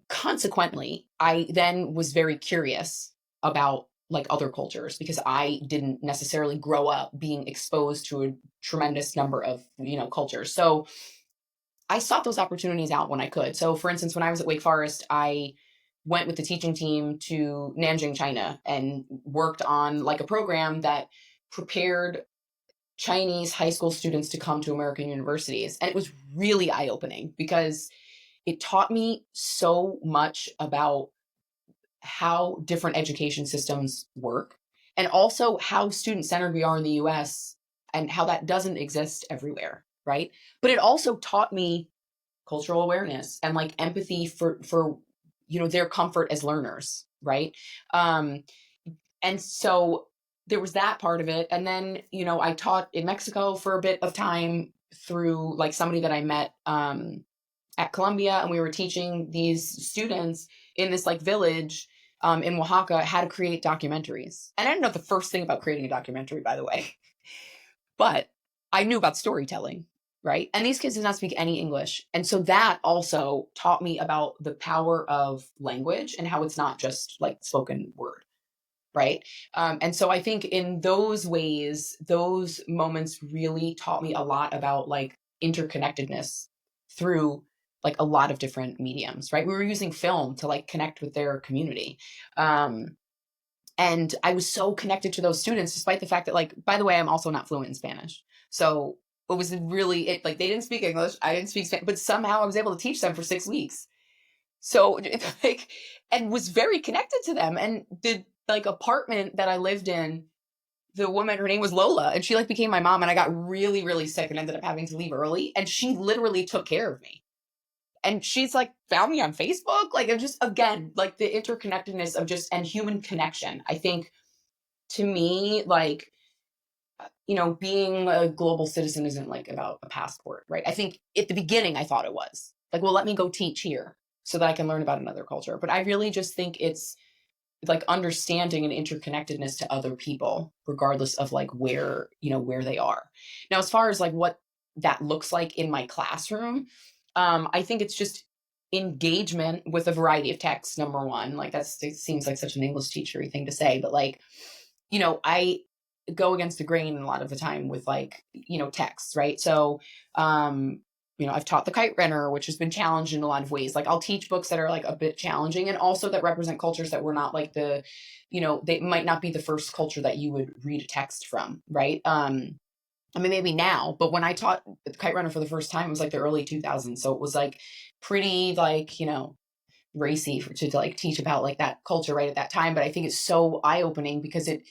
[SPEAKER 2] consequently, I then was very curious about like other cultures because I didn't necessarily grow up being exposed to a tremendous number of, you know, cultures. So I sought those opportunities out when I could. So for instance, when I was at Wake Forest, I went with the teaching team to Nanjing, China, and worked on like a program that prepared Chinese high school students to come to American universities. And it was really eye opening because it taught me so much about how different education systems work and also how student centered we are in the US and how that doesn't exist everywhere, right? But it also taught me cultural awareness and like empathy for their comfort as learners, right? um and so there was that part of it. And then I taught in Mexico for a bit of time through like somebody that I met at Columbia, and we were teaching these students in this like village in Oaxaca how to create documentaries. And I didn't know the first thing about creating a documentary, by the way, but I knew about storytelling, right? And these kids did not speak any English. And so that also taught me about the power of language and how it's not just like spoken word, right? And so I think in those ways, those moments really taught me a lot about like interconnectedness through like a lot of different mediums, right? We were using film to like connect with their community. And I was so connected to those students, despite the fact that, like, by the way, I'm also not fluent in Spanish. So it was really, like, they didn't speak English. I didn't speak Spanish, but somehow I was able to teach them for 6 weeks. So, like, and was very connected to them. And the, like, apartment that I lived in, the woman, her name was Lola, and she, like, became my mom. And I got really, really sick and ended up having to leave early. And she literally took care of me. And she's like found me on Facebook. Like, I'm just, again, like the interconnectedness of just, and human connection. I think to me, like, being a global citizen isn't like about a passport, right? I think at the beginning I thought it was like, well, let me go teach here so that I can learn about another culture. But I really just think it's like understanding and interconnectedness to other people, regardless of like where they are. Now, as far as like what that looks like in my classroom, I think it's just engagement with a variety of texts. Number one, like it seems like such an English teachery thing to say, but like, I go against the grain a lot of the time with like, texts, right? So, I've taught the kite runner, which has been challenged in a lot of ways. Like I'll teach books that are like a bit challenging and also that represent cultures that were not like they might not be the first culture that you would read a text from, right? I mean, maybe now, but when I taught the kite runner for the first time, it was like the early 2000s. So it was like pretty like, racy to like teach about like that culture right at that time. But I think it's so eye opening because it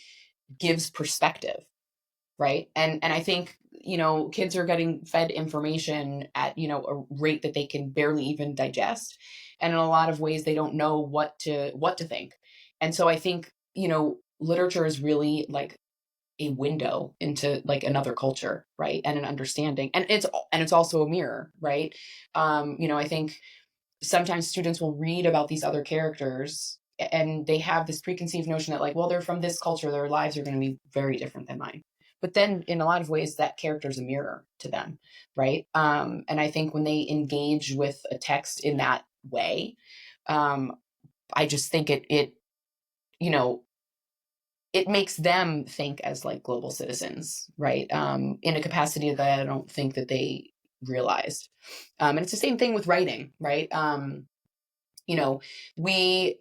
[SPEAKER 2] gives perspective, right? And I think kids are getting fed information at a rate that they can barely even digest, and in a lot of ways they don't know what to think. And so I think literature is really like a window into like another culture, right? And an understanding, and it's also a mirror, right? I think sometimes students will read about these other characters and they have this preconceived notion that like, well, they're from this culture, their lives are going to be very different than mine. But then in a lot of ways that character is a mirror to them, right? And I think when they engage with a text in that way, um, I just think it you know it makes them think as like global citizens, right? In a capacity that I don't think that they realized. And it's the same thing with writing, right? You know, we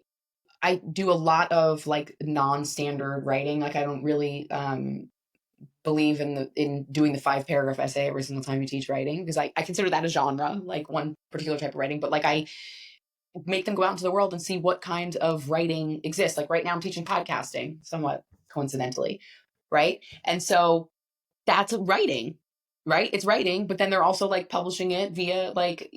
[SPEAKER 2] I do a lot of like non-standard writing. Like I don't really believe in doing the 5 paragraph essay every single time you teach writing because I consider that a genre, like one particular type of writing. But like I make them go out into the world and see what kind of writing exists. Like right now I'm teaching podcasting, somewhat coincidentally, right? And so that's writing, right? It's writing, but then they're also like publishing it via like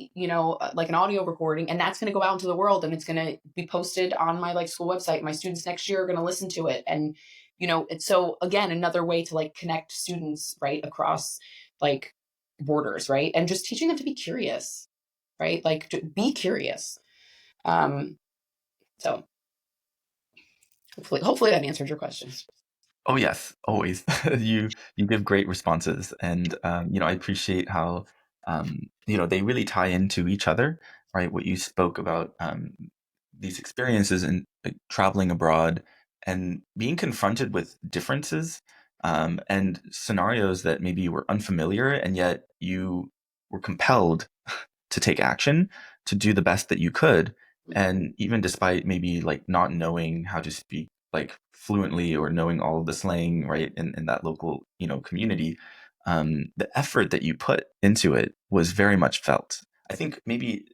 [SPEAKER 2] like an audio recording, and that's going to go out into the world and it's going to be posted on my like school website. My students next year are going to listen to it, and it's so again another way to like connect students right across like borders, right? And just teaching them to be curious, right? Like to be curious. Um, so hopefully that answered your questions.
[SPEAKER 1] Oh yes, always. You give great responses, and I appreciate how they really tie into each other, right? What you spoke about these experiences and like, traveling abroad and being confronted with differences and scenarios that maybe you were unfamiliar, and yet you were compelled to take action to do the best that you could. And even despite maybe like not knowing how to speak like fluently or knowing all of the slang, right, in that local, community, the effort that you put into it was very much felt. I think maybe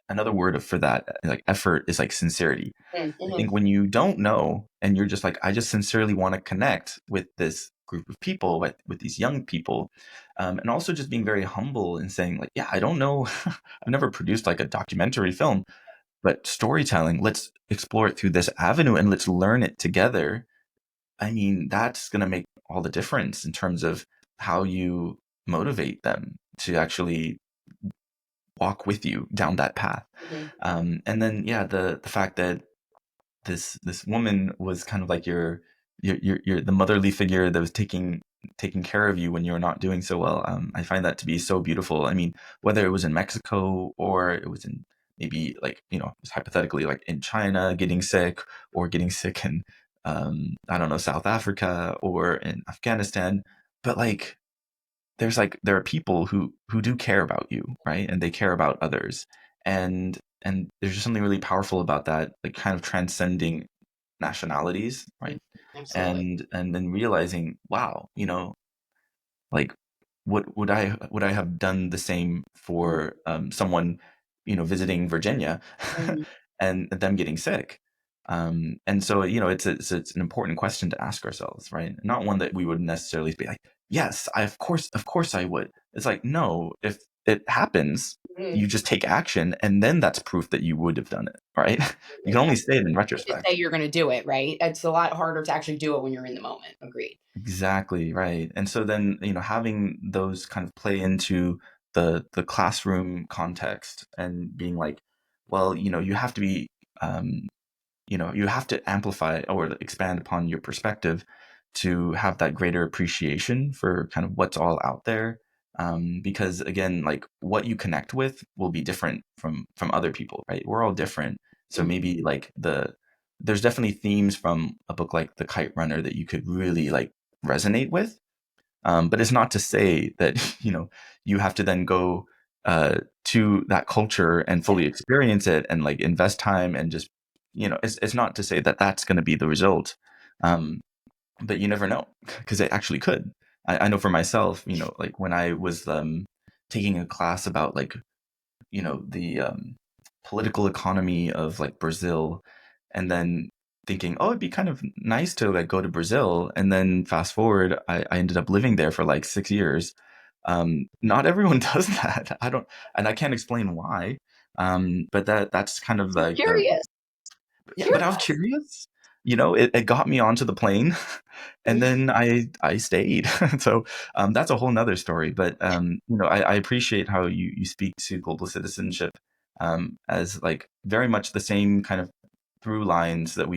[SPEAKER 1] another word for that, like effort, is like sincerity. I
[SPEAKER 2] Mm-hmm.
[SPEAKER 1] think when you don't know and you're just like, I just sincerely want to connect with this group of people, with these young people, and also just being very humble and saying like, yeah, I don't know, I've never produced like a documentary film, but storytelling, let's explore it through this avenue and let's learn it together. I mean, that's going to make all the difference in terms of how you motivate them to actually walk with you down that path.
[SPEAKER 2] Hmm.
[SPEAKER 1] And then, yeah, the fact that this woman was kind of like your the motherly figure that was taking care of you when you were not doing so well. I find that to be so beautiful. I mean, whether it was in Mexico or it was in maybe like hypothetically like in China getting sick, or getting sick in I don't know, South Africa or in Afghanistan, but like there are people who do care about you, right? And they care about others. And there's just something really powerful about that, like kind of transcending nationalities, right?
[SPEAKER 2] Absolutely.
[SPEAKER 1] And then realizing, wow, like would I have done the same for someone, visiting Virginia
[SPEAKER 2] Mm-hmm.
[SPEAKER 1] and them getting sick? And so, it's an important question to ask ourselves, right? Not one that we would necessarily be like, yes, of course I would. It's like, no, if it happens, you just take action, and then that's proof that you would have done it, right? You can only say it in
[SPEAKER 2] To say
[SPEAKER 1] retrospect.
[SPEAKER 2] you're going to do it, right? It's a lot harder to actually do it when you're in the moment. Agreed.
[SPEAKER 1] Exactly, right. And so then, having those kind of play into the classroom context and being like, well, you have to be, um, you have to amplify or expand upon your perspective to have that greater appreciation for kind of what's all out there. Because again, like what you connect with will be different from other people, right? We're all different. So
[SPEAKER 2] Mhm.
[SPEAKER 1] maybe like there's definitely themes from a book like The Kite Runner that you could really like resonate with. But it's not to say that you have to then go to that culture and
[SPEAKER 2] Yeah.
[SPEAKER 1] fully experience it and like invest time and just it's not to say that that's going to be the result. Um, but you never know because it actually could. I know for myself, like when I was taking a class about like the political economy of like Brazil, and then thinking, oh, it'd be kind of nice to like go to Brazil, and then fast forward, I ended up living there for like 6 years. Not everyone does that. And I can't explain why. But that's kind of
[SPEAKER 2] You're
[SPEAKER 1] like the
[SPEAKER 2] curious.
[SPEAKER 1] yeah, but I was
[SPEAKER 2] Curious.
[SPEAKER 1] curious. It got me onto the plane, and then I stayed. So that's a whole nother story. But I appreciate how you speak to global citizenship as like very much the same kind of through lines that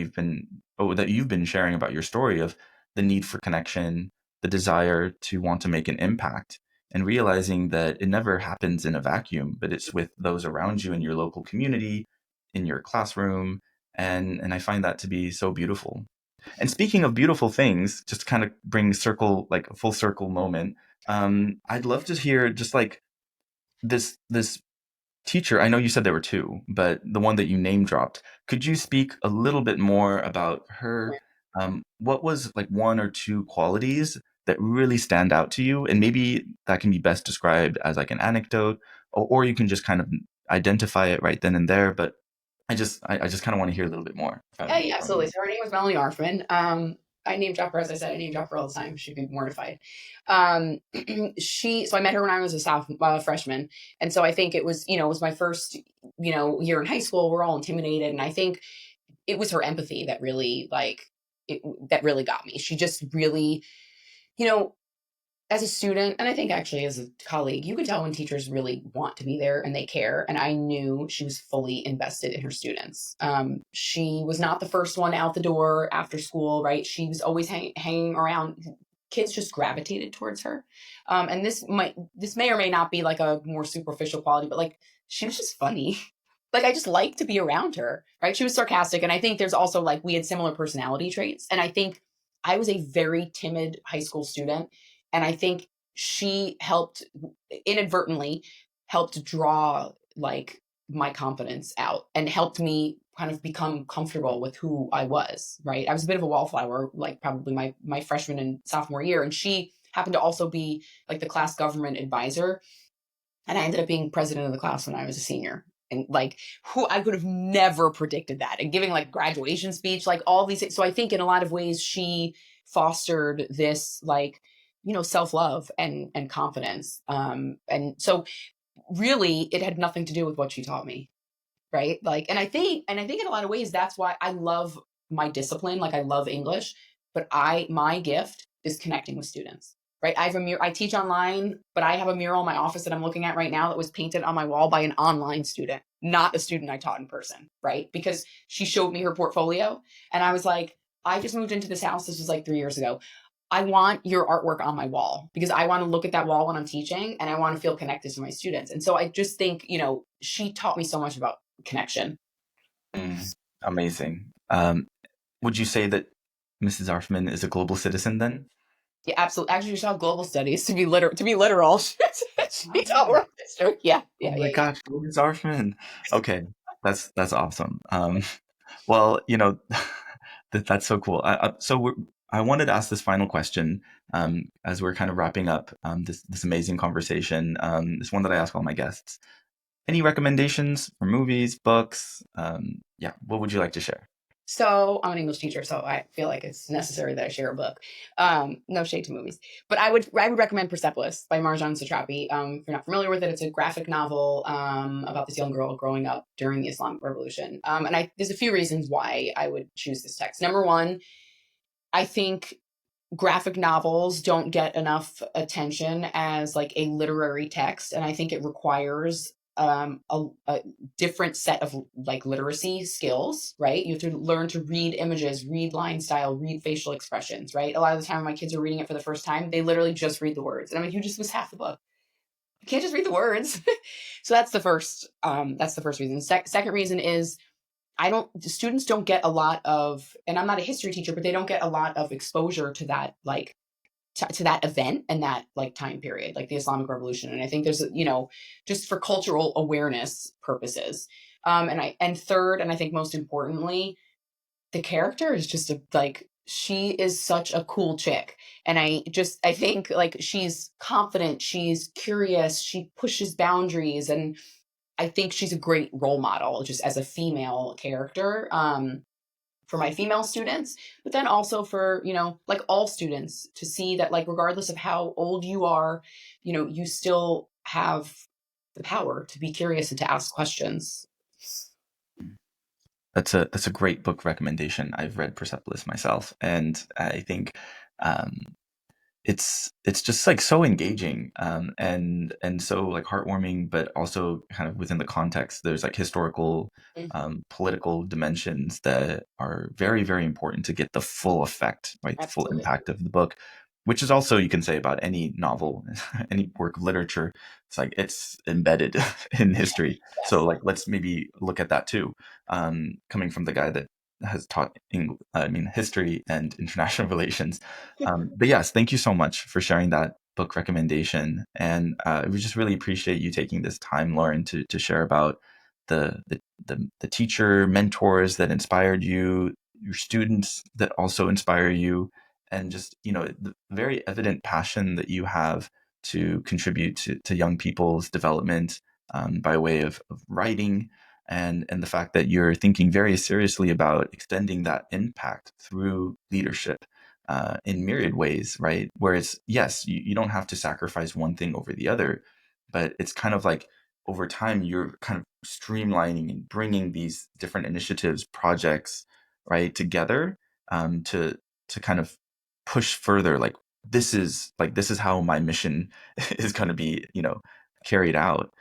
[SPEAKER 1] you've been sharing about your story of the need for connection, the desire to want to make an impact, and realizing that it never happens in a vacuum, but it's with those around you in your local community, in your classroom, and I find that to be so beautiful. And speaking of beautiful things, just to kind of bring circle like a full circle moment, I'd love to hear just like this teacher. I know you said there were two, but the one that you name dropped. Could you speak a little bit more about her? What was like one or two qualities that really stand out to you, and maybe that can be best described as like an anecdote, or you can just kind of identify it right then and there. But I just kind of want to hear a little bit more
[SPEAKER 2] Yeah, yeah,
[SPEAKER 1] from
[SPEAKER 2] absolutely.
[SPEAKER 1] you.
[SPEAKER 2] So her name was Melanie Arfman. I name drop her, as I said, I name drop her all the time. She'd be mortified. So I met her when I was a freshman. And so I think it was my first, year in high school. We're all intimidated. And I think it was her empathy that really that really got me. She just really, you know, as a student, and I think actually as a colleague, you could tell when teachers really want to be there and they care. And I knew she was fully invested in her students. She was not the first one out the door after school, right? She was always hanging around. Kids just gravitated towards her. And this may or may not be like a more superficial quality, but like she was just funny. Like I just liked to be around her, right? She was sarcastic, and I think there's also like we had similar personality traits, and I think I was a very timid high school student, and I think she helped inadvertently helped draw like my confidence out and helped me kind of become comfortable with who I was, right? I was a bit of a wallflower, like probably my freshman and sophomore year. And she happened to also be like the class government advisor. And I ended up being president of the class when I was a senior. And like who I could have never predicted that. And giving like graduation speech, like all these things. So I think in a lot of ways she fostered this like, self-love and confidence. And so really it had nothing to do with what she taught me, right? Like, and I think in a lot of ways that's why I love my discipline. Like I love English, but my gift is connecting with students, right? I teach online, but I have a mural in my office that I'm looking at right now that was painted on my wall by an online student, not a student I taught in person, right? Because she showed me her portfolio and I was like, I just moved into this house. This was like 3 years ago. I want your artwork on my wall because I want to look at that wall when I'm teaching and I want to feel connected to my students. And so I just think, she taught me so much about connection.
[SPEAKER 1] Mm, amazing. Would you say that Mrs. Arfman is a global citizen then?
[SPEAKER 2] Yeah, absolutely. Actually, she taught global studies to be literal. She taught
[SPEAKER 1] Oh,
[SPEAKER 2] world history. Yeah,
[SPEAKER 1] oh
[SPEAKER 2] yeah,
[SPEAKER 1] my
[SPEAKER 2] yeah, yeah.
[SPEAKER 1] gosh, Mrs. Arfman. Okay, that's awesome. Well, that's so cool. I wanted to ask this final question as we're kind of wrapping up this amazing conversation. It's one that I ask all my guests. Any recommendations for movies, books? Yeah, what would you like to share?
[SPEAKER 2] So I'm an English teacher, so I feel like it's necessary that I share a book. No shade to movies, but I would recommend Persepolis by Marjane Satrapi. If you're not familiar with it, it's a graphic novel about this young girl growing up during the Islamic Revolution. And there's a few reasons why I would choose this text. Number one, I think graphic novels don't get enough attention as like a literary text, and I think it requires a different set of like literacy skills, right? You have to learn to read images, read line style, read facial expressions, right? A lot of the time when my kids are reading it for the first time, they literally just read the words, and I'm like, you just missed half the book. You can't just read the words. So that's the first reason. Second reason is students don't get a lot of, and I'm not a history teacher, but they don't get a lot of exposure to that, like, to that event and that like time period, like the Islamic Revolution. And I think there's, just for cultural awareness purposes. And third, and I think most importantly, the character is just she is such a cool chick. And I think like she's confident, she's curious, she pushes boundaries. And I think she's a great role model just as a female character, for my female students, but then also for, like all students to see that, like, regardless of how old you are, you still have the power to be curious and to ask questions.
[SPEAKER 1] That's a great book recommendation. I've read Persepolis myself, and I think um, it's just like so engaging and so like heartwarming, but also kind of within the context. There's like historical,
[SPEAKER 2] Mm,
[SPEAKER 1] political dimensions that are very very important to get the full effect, right? The full
[SPEAKER 2] absolutely.
[SPEAKER 1] impact of the book, which is also you can say about any novel, any work of literature. It's like it's embedded in history. So
[SPEAKER 2] Yes.
[SPEAKER 1] like let's maybe look at that too. Coming from the guy that has taught history and international relations, but yes, thank you so much for sharing that book recommendation. And we just really appreciate you taking this time, Lauren, to share about the teacher mentors that inspired you, your students that also inspire you, and just the very evident passion that you have to contribute to young people's development by way of writing, and the fact that you're thinking very seriously about extending that impact through leadership in myriad ways, right? Where it's, yes, you don't have to sacrifice one thing over the other, but it's kind of like over time, you're kind of streamlining and bringing these different initiatives, projects, right, together to kind of push further. This is how my mission is going to be, carried out.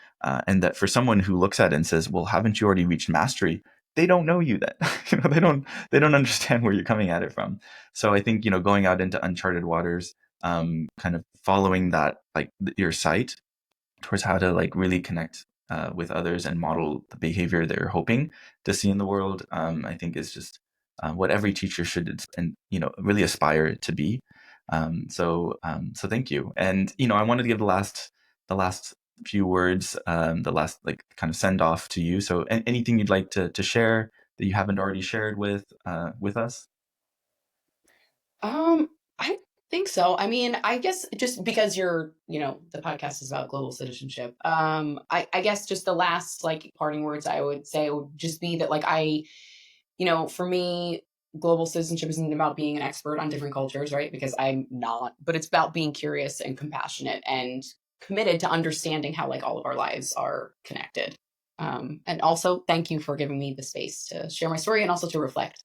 [SPEAKER 1] And that for someone who looks at it and says, "Well, haven't you already reached mastery?" They don't know you then. They don't understand where you're coming at it from. So I think going out into uncharted waters, kind of following that like your sight towards how to like really connect with others and model the behavior they're hoping to see in the world. I think is just what every teacher should and really aspire to be. So thank you. And I wanted to give the last few words, the last like kind of send off to you. So anything you'd like to share that you haven't already shared with us?
[SPEAKER 2] I don't think so. I mean, I guess just because the podcast is about global citizenship. I guess just the last like parting words I would say would just be that like for me, global citizenship isn't about being an expert on different cultures, right? Because I'm not, but it's about being curious and compassionate and committed to understanding how like all of our lives are connected. And also, thank you for giving me the space to share my story and also to reflect.